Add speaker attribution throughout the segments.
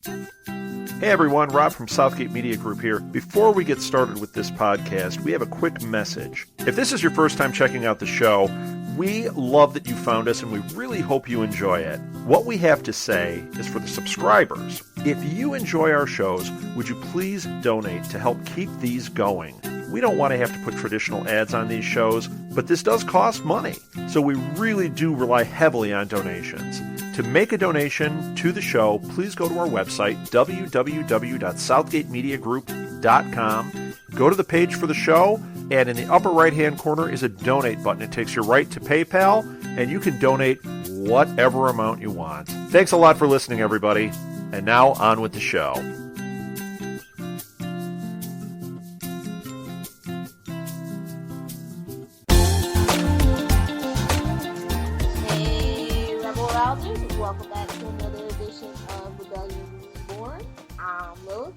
Speaker 1: Hey everyone, Rob from Southgate Media Group here. Before we get started with this podcast, we have a quick message. If this is your first time checking out the show, we love that you found us and we really hope you enjoy it. What we have to say is for the subscribers. If you enjoy our shows, would you please donate to help keep these going? We don't want to have to put traditional ads on these shows, but this does cost money. So we really do rely heavily on donations. To make a donation to the show, please go to our website, www.southgatemediagroup.com. Go to the page for the show, and in the upper right-hand corner is a donate button. It takes you right to PayPal, and you can donate whatever amount you want. Thanks a lot for listening, everybody. And now, on with the show.
Speaker 2: Welcome back to another edition of Reborn. I'm Lilith.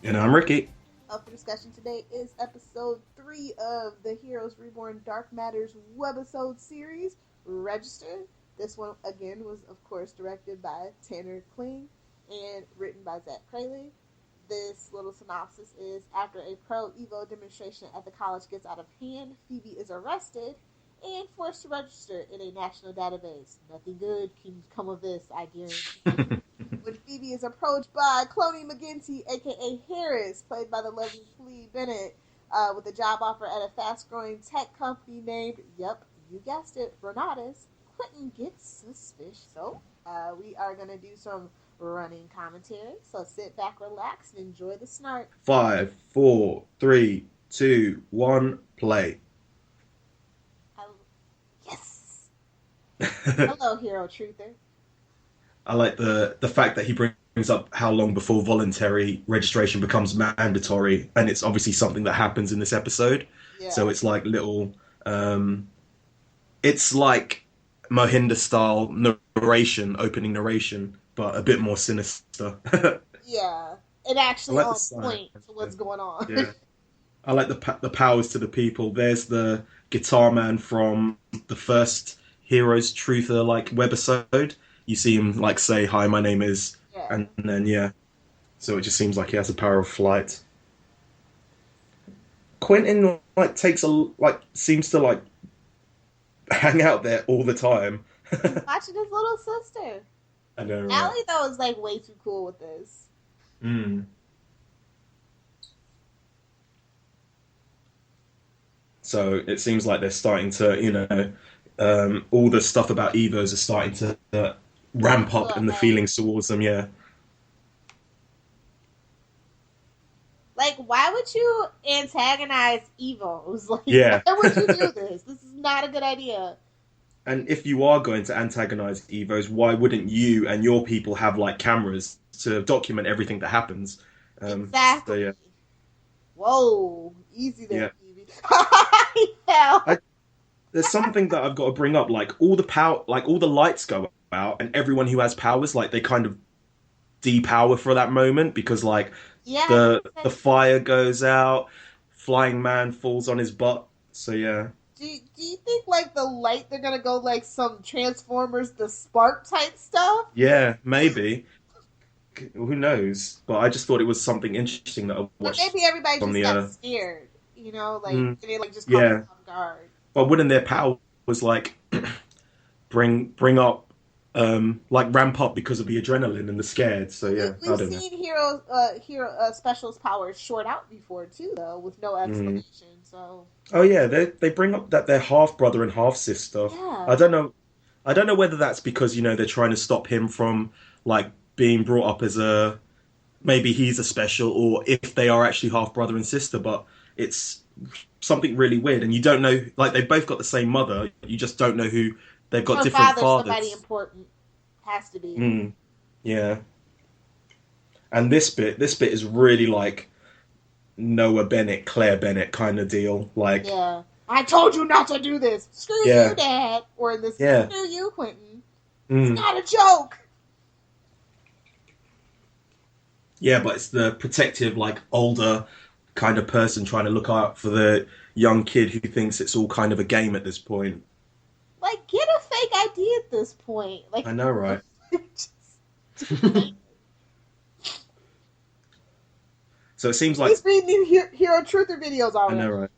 Speaker 3: And I'm Ricky.
Speaker 2: Up for discussion today is episode 3 of the Heroes Reborn Dark Matters webisode series, Register. This one, again, was, of course, directed by Tanner Kling and written by Zach Crayley. This little synopsis is, after a pro-Evo demonstration at the college gets out of hand, Phoebe is arrested and forced to register in a national database. Nothing good can come of this, I guarantee. When Phoebe is approached by Cloney McGinty, a.k.a. Harris, played by the lovely Flea Bennett, with a job offer at a fast-growing tech company named, yep, you guessed it, Renatus, Quentin gets suspicious. So, we are going to do some running commentary. So sit back, relax, and enjoy the snark.
Speaker 3: 5, 4, 3, 2, 1, play.
Speaker 2: Yes! Hello, Hero Truther.
Speaker 3: I like the fact that he brings up how long before voluntary registration becomes mandatory, and it's obviously something that happens in this episode. Yeah. So it's like little... it's like Mohinder-style narration, opening narration, but a bit more sinister.
Speaker 2: Yeah, it actually on point to what's going on.
Speaker 3: Yeah, I like the powers to the people. There's the guitar man from the first Heroes Truther webisode. You see him say, "Hi, my name is," and then so it just seems like he has a power of flight. Quentin seems to hang out there all the time.
Speaker 2: Watching his little sister.
Speaker 3: I know, right?
Speaker 2: Allie, though, is way too cool with this.
Speaker 3: So it seems like they're starting to, all the stuff about Evos are starting to ramp up in the feelings towards them, yeah.
Speaker 2: Why would you antagonize Evos? Why would you do this? This is not a good idea.
Speaker 3: And if you are going to antagonize Evos, why wouldn't you and your people have cameras to document everything that happens?
Speaker 2: Exactly.
Speaker 3: So, yeah.
Speaker 2: Whoa, easy there, Phoebe.
Speaker 3: There's something that I've got to bring up. All the power, all the lights go out, and everyone who has powers, they kind of depower for that moment because the fire goes out, Flying Man falls on his butt. So yeah.
Speaker 2: Do you think the light they're gonna go some Transformers the Spark type stuff?
Speaker 3: Yeah, maybe. Who knows? But I just thought it was something interesting that I watched.
Speaker 2: But maybe everybody just got scared, they just caught them off guard.
Speaker 3: But wouldn't their powers bring up ramp up because of the adrenaline and the scared? So yeah,
Speaker 2: we've seen Hero Special's powers short out before too, though, with no explanation. So.
Speaker 3: Oh yeah, they bring up that they're half brother and half sister.
Speaker 2: Yeah.
Speaker 3: I don't know whether that's because they're trying to stop him from being brought up as maybe he's a special, or if they are actually half brother and sister. But it's something really weird, and you don't know. They both got the same mother. You just don't know who they've got. Different fathers.
Speaker 2: Somebody important has to be.
Speaker 3: Yeah. And this bit is really Noah Bennett, Claire Bennett kind of deal.
Speaker 2: Yeah. I told you not to do this. Screw you, Dad. Or in this, screw you, Quentin. It's not a joke.
Speaker 3: Yeah, but it's the protective, older kind of person trying to look out for the young kid who thinks it's all kind of a game at this point.
Speaker 2: Get a fake ID at this point.
Speaker 3: I know, right? So it seems like
Speaker 2: He's reading Hero Truther videos
Speaker 3: I
Speaker 2: already.
Speaker 3: know, right?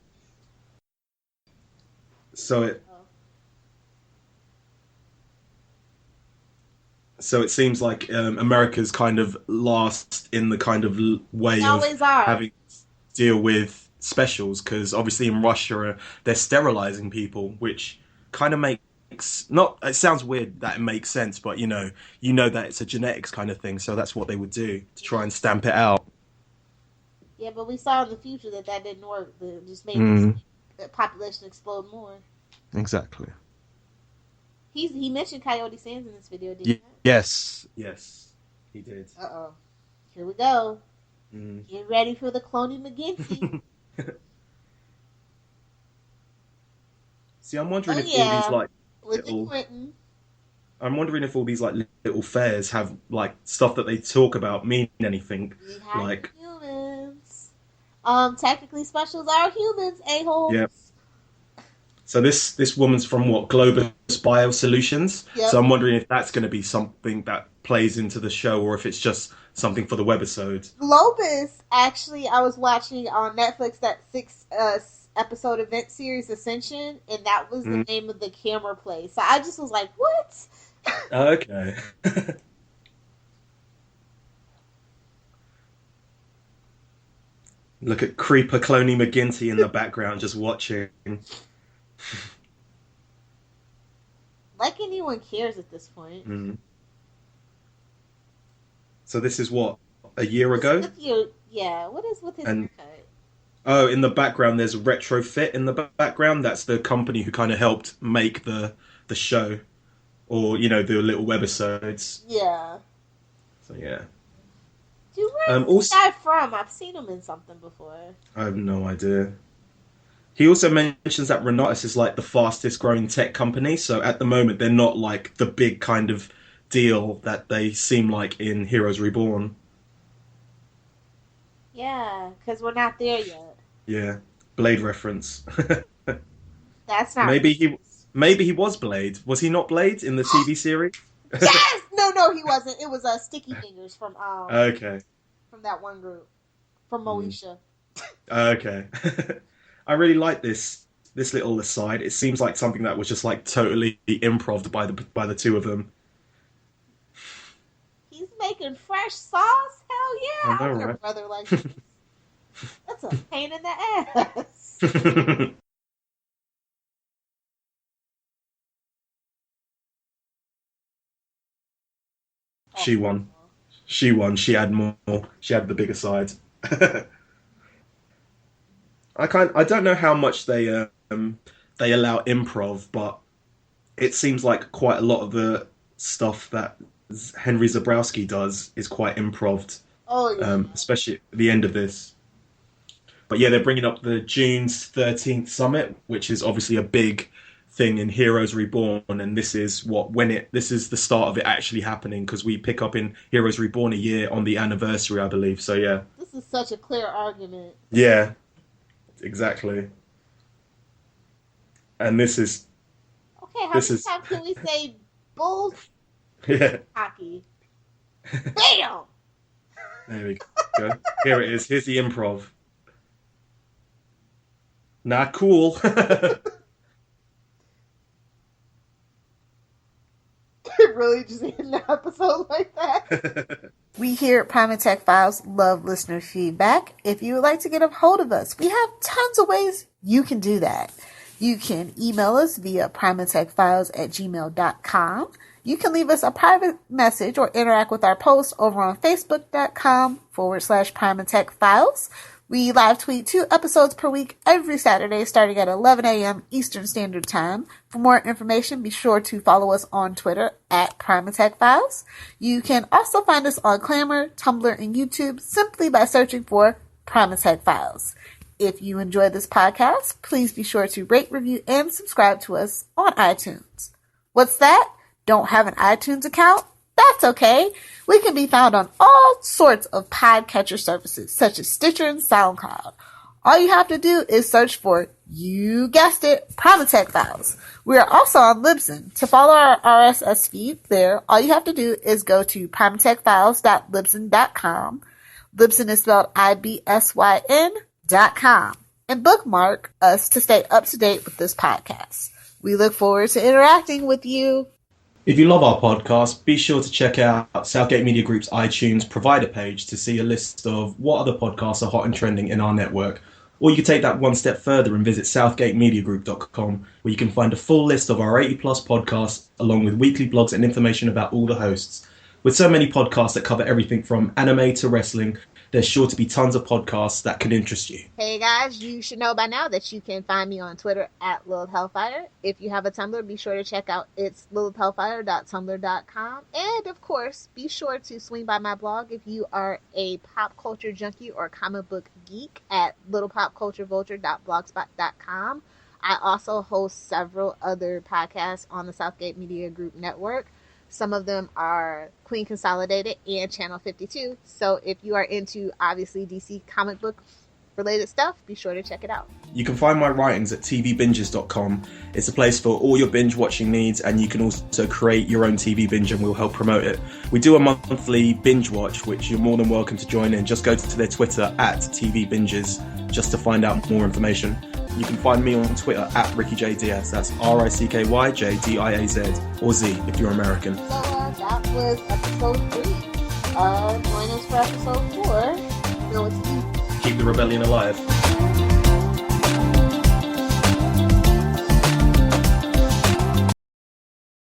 Speaker 3: So it so it seems like America's kind of last in the kind of way
Speaker 2: They
Speaker 3: of
Speaker 2: always are.
Speaker 3: having to deal with specials, because obviously in Russia they're sterilizing people, which kind of makes not. It sounds weird that it makes sense, but you know that it's a genetics kind of thing, so that's what they would do to try and stamp it out.
Speaker 2: Yeah, but we saw in the future that didn't work. It just made the population explode more.
Speaker 3: Exactly.
Speaker 2: He mentioned Coyote Sands in this video, didn't he?
Speaker 3: Yes, he did.
Speaker 2: Uh-oh. Here we go.
Speaker 3: Mm.
Speaker 2: Get ready for the Cloney McGinty.
Speaker 3: See, I'm wondering
Speaker 2: Oh,
Speaker 3: if
Speaker 2: yeah.
Speaker 3: all these like
Speaker 2: With
Speaker 3: little,
Speaker 2: Quentin.
Speaker 3: I'm wondering if all these like little fairs have like stuff that they talk about mean anything.
Speaker 2: We have
Speaker 3: Like,
Speaker 2: humans. Technically specials are humans, a-holes.
Speaker 3: yeah. So this woman's from what, Globus Biosolutions.
Speaker 2: Yep.
Speaker 3: So I'm wondering if that's going to be something that plays into the show, or if it's just something for the webisode.
Speaker 2: Globus, actually, I was watching on Netflix that 6-episode event series Ascension, and that was the name of the camera play. So I just was like, what?
Speaker 3: Okay. Look at Creeper Cloney McGinty in the background just watching.
Speaker 2: Like anyone cares at this point.
Speaker 3: Mm. So this is what, a year ago?
Speaker 2: What is with his haircut?
Speaker 3: Oh, in the background there's Retrofit in the background. That's the company who kind of helped make the show, or the little webisodes.
Speaker 2: Yeah.
Speaker 3: So yeah.
Speaker 2: Dude, where's this guy from? I've seen him in something before.
Speaker 3: I have no idea. He also mentions that Renatus is like the fastest growing tech company. So at the moment they're not like the big kind of deal that they seem like in Heroes Reborn.
Speaker 2: Yeah, because we're not there yet.
Speaker 3: Yeah, Blade reference.
Speaker 2: That's not.
Speaker 3: Maybe he was Blade. Was he not Blade in the TV series?
Speaker 2: Yes! No, he wasn't. It was Sticky Fingers from
Speaker 3: Okay.
Speaker 2: From that one group. From Moesha.
Speaker 3: Okay. I really like this little aside. It seems like something that was just like totally improv by the two of them.
Speaker 2: He's making fresh sauce? Hell yeah!
Speaker 3: I know,
Speaker 2: I want
Speaker 3: right?
Speaker 2: a brother like this. That's a pain in the ass.
Speaker 3: She won. She won. She had more. She had the bigger side. I don't know how much they allow improv, but it seems like quite a lot of the stuff that Henry Zabrowski does is quite improved.
Speaker 2: Oh yeah.
Speaker 3: Especially at the end of this. But yeah, they're bringing up the June 13th summit, which is obviously a big thing in Heroes Reborn, and this is this is the start of it actually happening, because we pick up in Heroes Reborn a year on the anniversary, I believe. So yeah.
Speaker 2: This is such a clear argument.
Speaker 3: Yeah, exactly. And this is.
Speaker 2: Okay, how many times can we say bull?
Speaker 3: Yeah.
Speaker 2: Hockey. Bam!
Speaker 3: There we go. Here it is. Here's the improv. Not cool.
Speaker 2: Really just end the episode like that? We here at Primatech Files love listener feedback. If you would like to get a hold of us, we have tons of ways you can do that. You can email us via primatechfiles@gmail.com. You can leave us a private message or interact with our posts over on facebook.com/Primatech Files. We live tweet 2 episodes per week every Saturday starting at 11 a.m. Eastern Standard Time. For more information, be sure to follow us on Twitter at Primatech Files. You can also find us on Clamor, Tumblr, and YouTube simply by searching for Primatech Files. If you enjoy this podcast, please be sure to rate, review, and subscribe to us on iTunes. What's that? Don't have an iTunes account? That's okay. We can be found on all sorts of podcatcher services, such as Stitcher and SoundCloud. All you have to do is search for, you guessed it, Primatech Files. We are also on Libsyn. To follow our RSS feed there, all you have to do is go to primatechfiles.libsyn.com. Libsyn is spelled IBSYN.com. And bookmark us to stay up to date with this podcast. We look forward to interacting with you.
Speaker 3: If you love our podcast, be sure to check out Southgate Media Group's iTunes provider page to see a list of what other podcasts are hot and trending in our network. Or you can take that one step further and visit southgatemediagroup.com, where you can find a full list of our 80-plus podcasts, along with weekly blogs and information about all the hosts. With so many podcasts that cover everything from anime to wrestling, there's sure to be tons of podcasts that could interest you.
Speaker 2: Hey guys, you should know by now that you can find me on Twitter at Lilith Hellfire. If you have a Tumblr, be sure to check out it's lilithhellfire.tumblr.com. And of course, be sure to swing by my blog if you are a pop culture junkie or comic book geek at littlepopculturevulture.blogspot.com. I also host several other podcasts on the Southgate Media Group network. Some of them are Queen Consolidated and Channel 52. So if you are into, obviously, DC comic book related stuff, be sure to check it out.
Speaker 3: You can find my writings at tvbinges.com. It's a place for all your binge watching needs, and you can also create your own TV binge and we'll help promote it. We do a monthly binge watch, which you're more than welcome to join in. Just go to their Twitter at tvbinges just to find out more information. You can find me on Twitter at RickyJDiaz. That's RICKYJDIAZ, or Z if you're American.
Speaker 2: So that was episode 3. Join us for episode 4. So it's
Speaker 3: Keep the rebellion alive.